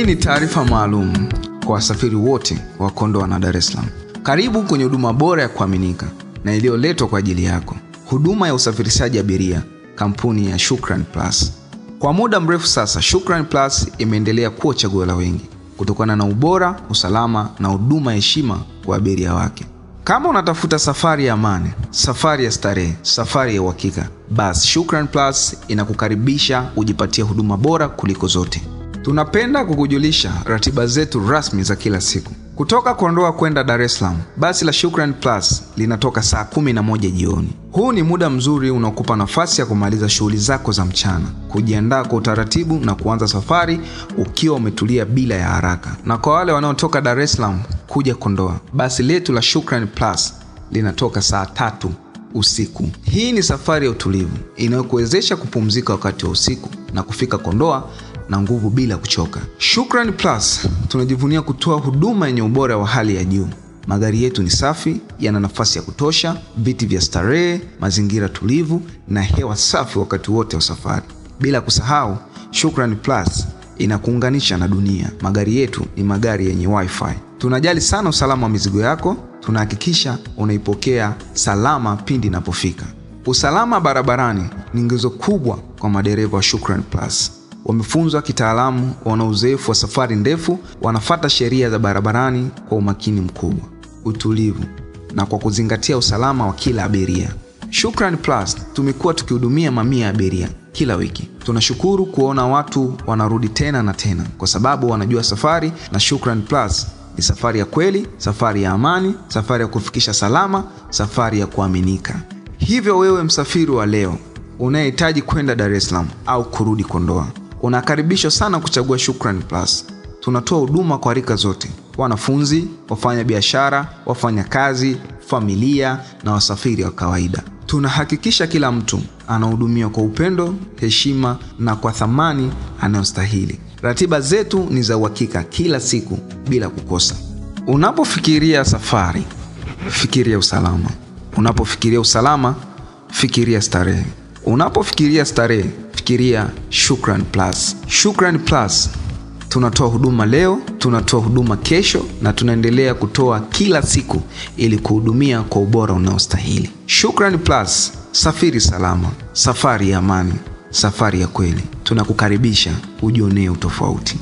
Hii ni taarifa maalum kwa wasafiri wote wa Kondoa na Dar es Salaam. Karibu kwenye huduma bora ya kuaminika na iliyoletwa kwa ajili yako. Huduma ya usafirishaji abiria, kampuni ya Shukran Plus. Kwa muda mrefu sasa, Shukran Plus imeendelea kuwa chaguo la wengi kutokana na ubora, usalama na huduma ya heshima kwa abiria wake. Kama unatafuta safari ya amani, safari ya starehe, safari ya uhakika, basi Shukran Plus inakukaribisha ujipatie huduma bora kuliko zote. Tunapenda kukujulisha ratiba zetu rasmi za kila siku. Kutoka Kondoa kwenda Dar es Salaam, basi la Shukran Plus linatoka saa 11 jioni. Huu ni muda mzuri unaokupa nafasi ya kumaliza shughuli zako za mchana, kujiandaa kwa utaratibu na kuanza safari ukiwa umetulia bila ya haraka. Na kwa wale wanaotoka Dar es Salaam kuja Kondoa, basi letu la Shukran Plus linatoka saa 3 usiku. Hii ni safari ya utulivu inayokuwezesha kupumzika wakati wa usiku na kufika Kondoa na nguvu bila kuchoka. Shukran Plus tunajivunia kutoa huduma yenye ubora wa hali ya juu. Magari yetu ni safi, yana nafasi ya kutosha, viti vya starehe, mazingira tulivu na hewa safi wakati wote wa safari. Bila kusahau, Shukran Plus inakuunganisha na dunia. Magari yetu ni magari yenye wifi. Tunajali sana usalama wa mizigo yako, tunahakikisha unaipokea salama pindi inapofika. Usalama barabarani ni nguzo kubwa kwa madereva wa Shukran Plus. Wamefunzwa kitaalamu, wana uzoefu wa safari ndefu, wanafuata sheria za barabarani kwa umakini mkubwa, utulivu na kwa kuzingatia usalama wa kila abiria. Shukran Plus tumekuwa tukihudumia mamia ya abiria kila wiki. Tunashukuru kuona watu wanarudi tena na tena kwa sababu wanajua safari na Shukran Plus ni safari ya kweli, safari ya amani, safari ya kufikisha salama, safari ya kuaminika. Hivyo wewe msafiri wa leo unayehitaji kwenda Dar es Salaam au kurudi Kondoa, unakaribishwa sana kuchagua Shukran Plus. Tunatoa huduma kwa rika zote: wanafunzi, wafanya biashara, wafanya kazi, familia na wasafiri wa kawaida. Tunahakikisha kila mtu anahudumiwa kwa upendo, heshima na kwa thamani anayostahili. Ratiba zetu ni za uhakika kila siku bila kukosa. Unapofikiria safari, fikiria usalama. Unapofikiria usalama, fikiria starehe. Unapofikiria starehe, fikiria Shukran Plus. Shukran Plus tunatoa huduma leo, tunatoa huduma kesho na tunaendelea kutoa kila siku ili kuhudumia kwa ubora unaostahili. Shukran Plus, safiri salama, safari ya amani, safari ya kweli. Tunakukaribisha ujionee utofauti.